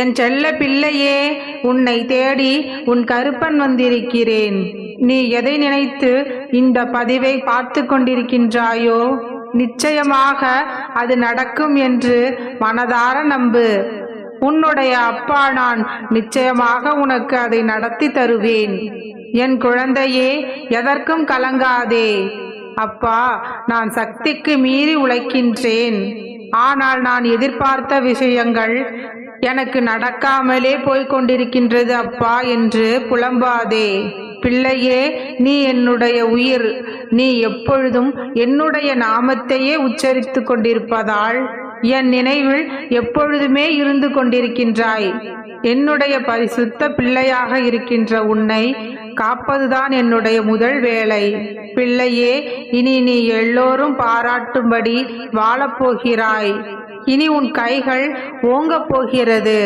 என் செல்ல பிள்ளையே, உன்னை தேடி உன் கருப்பன் வந்திருக்கிறேன். நீ எதை நினைத்து இந்த பதிவை பார்த்து கொண்டிருக்கின்றாயோ, நிச்சயமாக அது நடக்கும் என்று மனதார நம்பு. உன்னுடைய அப்பா நான் நிச்சயமாக உனக்கு அதை நடத்தி தருவேன். என் குழந்தையே, எதற்கும் கலங்காதே. அப்பா, நான் சக்திக்கு மீறி உழைக்கின்றேன். ஆனால் நான் எதிர்பார்த்த விஷயங்கள் எனக்கு நடக்காமலே போய்கொண்டிருக்கின்றது அப்பா என்று புலம்பாதே. பிள்ளையே, நீ என்னுடைய உயிர். நீ எப்பொழுதும் என்னுடைய நாமத்தையே உச்சரித்து கொண்டிருப்பதால் என் நினைவில் எப்பொழுதுமே இருந்து கொண்டிருக்கின்றாய். என்னுடைய பரிசுத்த பிள்ளையாக இருக்கின்ற உன்னை காப்பதுதான் என்னுடைய முதல் வேலை. பிள்ளையே, இனி நீ எல்லோரும் பாராட்டும்படி வாழப்போகிறாய். இனி உன் கைகள் ஓங்கப் போகிறது.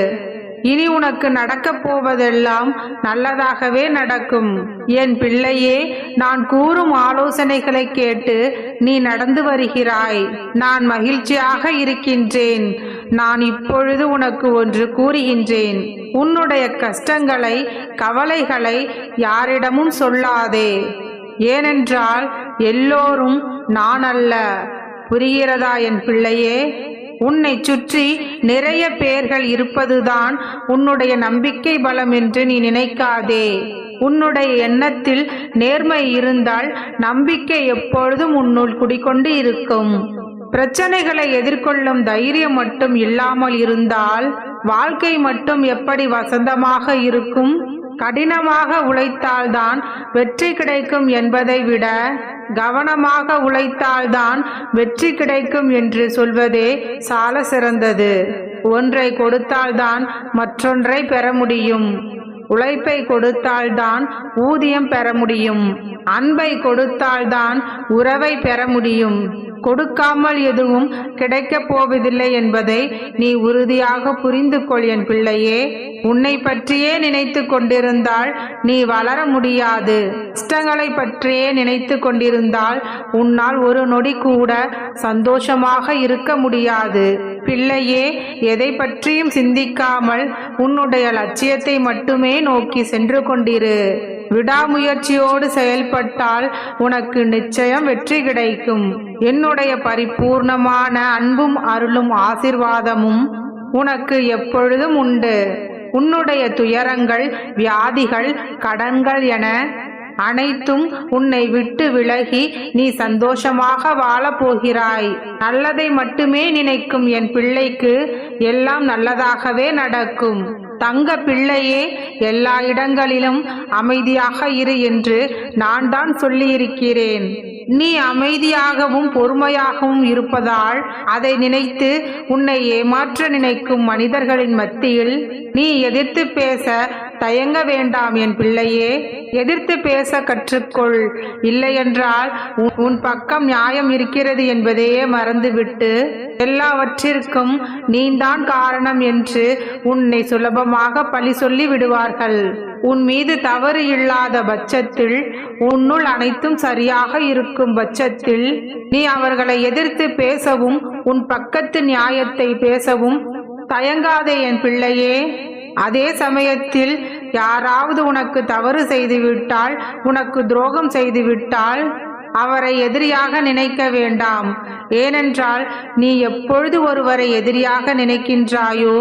இனி உனக்கு நடக்கப் போவதெல்லாம் நல்லதாகவே நடக்கும். என் பிள்ளையே, நான் கூறும் ஆலோசனைகளை கேட்டு நீ நடந்து வருகிறாய். நான் மகிழ்ச்சியாக இருக்கின்றேன். நான் இப்பொழுது உனக்கு ஒன்று கூறுகின்றேன். உன்னுடைய கஷ்டங்களை, கவலைகளை யாரிடமும் சொல்லாதே. ஏனென்றால் எல்லோரும் நான் அல்ல. புரிகிறதா என் பிள்ளையே? உன்னை சுற்றி நிறைய பேர்கள் இருப்பதுதான் உன்னுடைய நம்பிக்கை பலம் என்று நீ நினைக்காதே. உன்னுடைய எண்ணத்தில் நேர்மை இருந்தால் நம்பிக்கை எப்பொழுதும் உன்னுள் குடிக்கொண்டு இருக்கும். பிரச்சனைகளை எதிர்கொள்ளும் தைரியம் மட்டும் இல்லாமல் இருந்தால் வாழ்க்கை மட்டும் எப்படி வசந்தமாக இருக்கும்? கடினமாக உழைத்தால்தான் வெற்றி கிடைக்கும் என்பதை விட கவனமாக உழைத்தால்தான் வெற்றி கிடைக்கும் என்று சொல்வதே சால சிறந்தது. ஒன்றை கொடுத்தால்தான் மற்றொன்றை பெற முடியும். உழைப்பை கொடுத்தால்தான் ஊதியம் பெற முடியும். அன்பை கொடுத்தால்தான் உறவை பெற முடியும். கொடுக்காமல் எதுவும் கிடைக்கப் போவதில்லை என்பதை நீ உறுதியாக புரிந்து கொள் என் பிள்ளையே. உன்னை பற்றியே நினைத்து கொண்டிருந்தால் நீ வளர முடியாது. இஷ்டங்களை பற்றியே நினைத்து கொண்டிருந்தால் உன்னால் ஒரு நொடி கூட சந்தோஷமாக இருக்க முடியாது. பிள்ளையே, எதை பற்றியும் சிந்திக்காமல் உன்னுடைய லட்சியத்தை மட்டுமே நோக்கி சென்று கொண்டிரு. விடாமுயற்சியோடு செயல்பட்டால் உனக்கு நிச்சயம் வெற்றி கிடைக்கும். என்னுடைய பரிபூர்ணமான அன்பும் அருளும் ஆசீர்வாதமும் உனக்கு எப்பொழுதும் உண்டு. உன்னுடைய துயரங்கள், வியாதிகள், கடன்கள் என அனைத்தும் உன்னை விட்டு விலகி நீ சந்தோஷமாக வாழப் போகிறாய். நல்லதை மட்டுமே நினைக்கும் என் பிள்ளைக்கு எல்லாம் நல்லதாகவே நடக்கும். தங்க பிள்ளையே, எல்லா இடங்களிலும் அமைதியாக இரு என்று நான் தான் சொல்லியிருக்கிறேன். நீ அமைதியாகவும் பொறுமையாகவும் இருப்பதால் அதை நினைத்து உன்னை ஏமாற்ற நினைக்கும் மனிதர்களின் மத்தியில் நீ எதிர்த்து பேச தயங்க வேண்டாம் என் பிள்ளையே. எதிர்த்து பேச கற்றுக்கொள். இல்லையென்றால் உன் பக்கம் நியாயம் இருக்கிறது என்பதையே மறந்துவிட்டு எல்லாவற்றிற்கும் நீதான் காரணம் என்று உன்னை சுலபமாக பழி சொல்லி விடுவார்கள். உன் மீது தவறு இல்லாத பட்சத்தில், உன்னுள் அனைத்தும் சரியாக இருக்கும் பட்சத்தில் நீ அவர்களை எதிர்த்து பேசவும் உன் பக்கத்து நியாயத்தை பேசவும் தயங்காதே என் பிள்ளையே. அதே சமயத்தில் யாராவது உனக்கு தவறு செய்துவிட்டால், உனக்கு துரோகம் செய்துவிட்டால் அவரை எதிரியாக நினைக்க வேண்டாம். ஏனென்றால் நீ எப்பொழுது ஒருவரை எதிரியாக நினைக்கின்றாயோ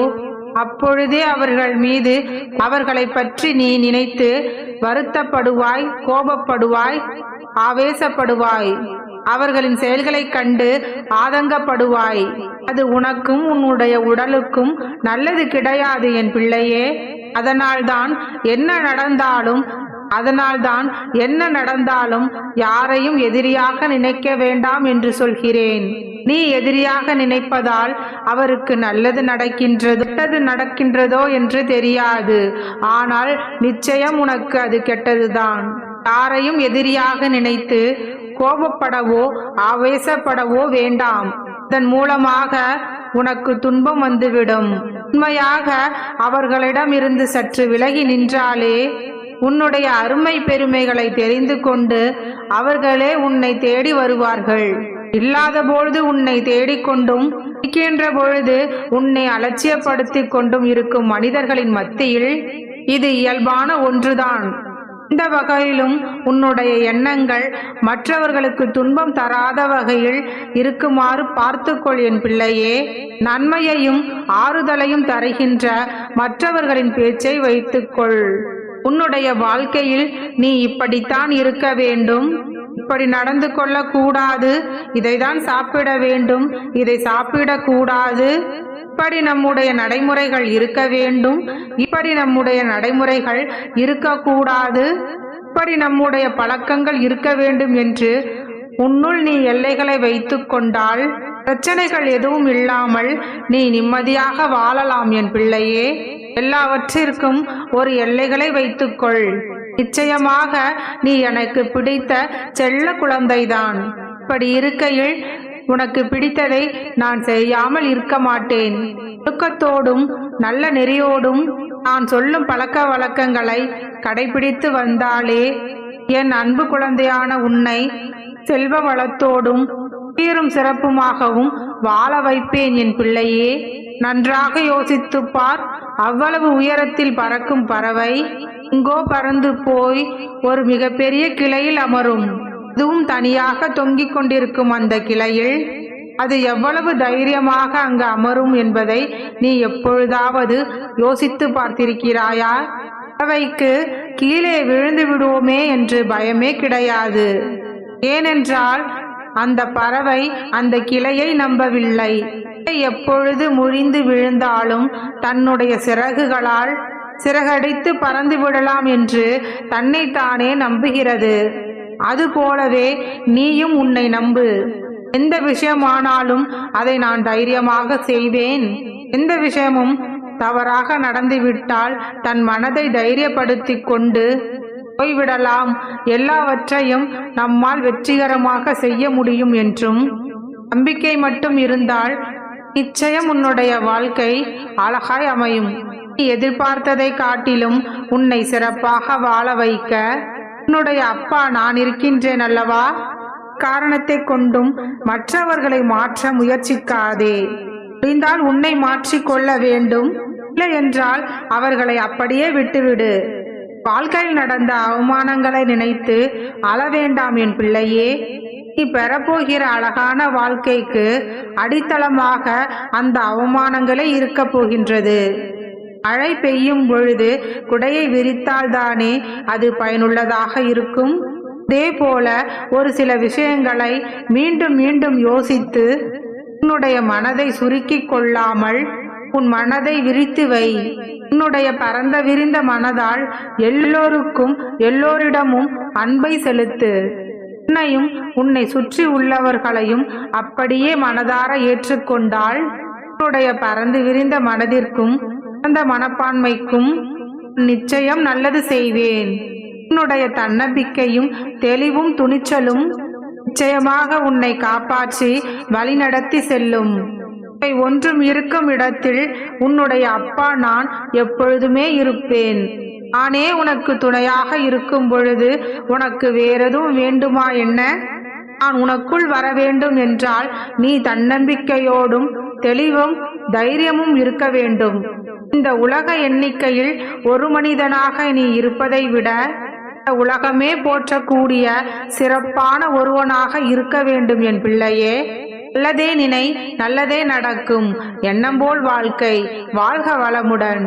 அப்பொழுதே அவர்கள் மீது அவர்களை பற்றி நீ நினைத்து வருத்தப்படுவாய், கோபப்படுவாய், ஆவேசப்படுவாய். அவர்களின் செயல்களை கண்டு ஆதங்கப்படுவாய். அது உனக்கும் உன்னுடைய உடலுக்கும் நல்லது கிடையாது என் பிள்ளையே. அதனால்தான் என்ன நடந்தாலும் யாரையும் எதிரியாக நினைக்க வேண்டாம் என்று சொல்கிறேன். நீ எதிரியாக நினைப்பதால் அவருக்கு நல்லது நடக்கின்றதோ என்று தெரியாது. ஆனால் நிச்சயம் உனக்கு அது கெட்டதுதான். யாரையும் எதிரியாக நினைத்து கோபப்படவோ ஆவேசப்படவோ வேண்டாம். அதன் மூலமாக உனக்கு துன்பம் வந்துவிடும். உண்மையாக அவர்களிடம் இருந்து சற்று விலகி நின்றாலே உன்னுடைய அருமை பெருமைகளை தெரிந்து கொண்டு அவர்களே உன்னை தேடி வருவார்கள். இல்லாத பொழுது உன்னை தேடிக்கொண்டும் இருக்கின்ற பொழுது உன்னை அலட்சியப்படுத்திக் கொண்டும் இருக்கும் மனிதர்களின் மத்தியில் இது இயல்பான ஒன்றுதான். இந்த வகையிலும் உன்னுடைய எண்ணங்கள் மற்றவர்களுக்கு துன்பம் தராத வகையில் இருக்குமாறு பார்த்துக்கொள் என் பிள்ளையே. நன்மையையும் ஆறுதலையும் தருகின்ற மற்றவர்களின் பேச்சை வைத்துக்கொள். உன்னுடைய வாழ்க்கையில் நீ இப்படித்தான் இருக்க வேண்டும், இப்படி நடந்து கொள்ளக்கூடாது, இதைதான் சாப்பிட வேண்டும், இதை சாப்பிடக்கூடாது, இப்படி நம்முடைய நடைமுறைகள் இருக்க வேண்டும், இப்படி நம்முடைய நடைமுறைகள் இருக்கக்கூடாது, இப்படி நம்முடைய பழக்கங்கள் இருக்க வேண்டும் என்று உன்னுள் நீ எல்லைகளை வைத்து கொண்டால் பிரச்சனைகள் எதுவும் இல்லாமல் நீ நிம்மதியாக வாழலாம் என் பிள்ளையே. எல்லாவற்றிற்கும் ஒரு எல்லைகளை வைத்துக்கொள். நிச்சயமாக நீ எனக்கு பிடித்த செல்ல குழந்தைதான். இப்படி இருக்கையில் உனக்கு பிடித்ததை நான் செய்யாமல் இருக்க மாட்டேன். ஒழுக்கத்தோடும் நல்ல நெறியோடும் நான் சொல்லும் பழக்க வழக்கங்களை கடைபிடித்து வந்தாலே என் அன்பு குழந்தையான உன்னை செல்வ வளத்தோடும் சீரும் சிறப்புமாகவும் வாழ வைப்பேன் என் பிள்ளையே. நன்றாக யோசித்துப் பார். அவ்வளவு உயரத்தில் பறக்கும் பறவை இங்கோ பறந்து போய் ஒரு மிகப்பெரிய கிளையில் அமரும். அதுவும் தனியாக தொங்கிக் கொண்டிருக்கும் அந்த கிளையில் அது எவ்வளவு தைரியமாக அங்கு அமரும் என்பதை நீ எப்பொழுதாவது யோசித்து பார்த்திருக்கிறாயா? பறவைக்கு கீழே விழுந்து விடுவோமே என்று பயமே கிடையாது. ஏனென்றால் அந்த பறவை அந்த கிளையை நம்பவில்லை. எப்பொழுது முறிந்து விழுந்தாலும் தன்னுடைய சிறகுகளால் சிறகடித்து பறந்து விடலாம் என்று தன்னைத்தானே நம்புகிறது. அதுபோலவே நீயும் உன்னை நம்பு. எந்த விஷயமானாலும் அதை நான் தைரியமாக செய்வேன். எந்த விஷயமும் தவறாக நடந்துவிட்டால் தன் மனதை தைரியப்படுத்தி கொண்டு போய்விடலாம். எல்லாவற்றையும் நம்மால் வெற்றிகரமாக செய்ய முடியும் என்றும் நம்பிக்கை மட்டும் இருந்தால் நிச்சயம் உன்னுடைய வாழ்க்கை அழகாய் அமையும். நீ எதிர்பார்த்ததை காட்டிலும் உன்னை சிறப்பாக வாழ வைக்க உன்னுடைய அப்பா நான் இருக்கின்றேன் அல்லவா? காரணத்தை கொண்டும் மற்றவர்களை மாற்ற முயற்சிக்காதே. முடிந்தால் உன்னை மாற்றிக்கொள்ள வேண்டும், இல்லை என்றால் அவர்களை அப்படியே விட்டுவிடு. வாழ்க்கையில் நடந்த அவமானங்களை நினைத்து அழ வேண்டாம் என் பிள்ளையே. நீ பெறப்போகிற அழகான வாழ்க்கைக்கு அடித்தளமாக அந்த அவமானங்களே இருக்க போகின்றது. மழை பெய்யும் பொழுது குடையை விரித்தால்தானே அது பயனுள்ளதாக இருக்கும். இதே போல ஒரு சில விஷயங்களை மீண்டும் மீண்டும் யோசித்து உன்னுடைய மனதை சுருக்கிக் கொள்ளாமல் உன் மனதை விரித்து வை. உன்னுடைய பரந்த விரிந்த மனதால் எல்லோருக்கும் எல்லோரிடமும் அன்பை செலுத்து. உன்னையும் உன்னை சுற்றி உள்ளவர்களையும் அப்படியே மனதார ஏற்றுக்கொண்டால் உன்னுடைய பரந்து விரிந்த மனதிற்கும் அந்த மனப்பான்மைக்கும் நிச்சயம் நல்லது செய்வேன். உன்னுடைய தன்னம்பிக்கையும் தெளிவும் துணிச்சலும் நிச்சயமாக உன்னை காப்பாற்றி வழிநடத்தி செல்லும். ஒன்றும் இருக்கும் இடத்தில் உன்னுடைய அப்பா நான் எப்பொழுதுமே இருப்பேன். நானே உனக்கு துணையாக இருக்கும் பொழுது உனக்கு வேறெதுவும் வேண்டுமா என்ன? நான் உனக்குள் வர வேண்டும் என்றால் நீ தன்னம்பிக்கையோடும் தெளிவும் தைரியமும் இருக்க வேண்டும். இந்த உலக எண்ணிக்கையில் ஒரு மனிதனாக நீ இருப்பதை விட உலகமே போற்றக்கூடிய சிறப்பான ஒருவனாக இருக்க வேண்டும் என் பிள்ளையே. நல்லதே நினை, நல்லதே நடக்கும். எண்ணம் போல் வாழ்க்கை. வாழ்க வளமுடன்.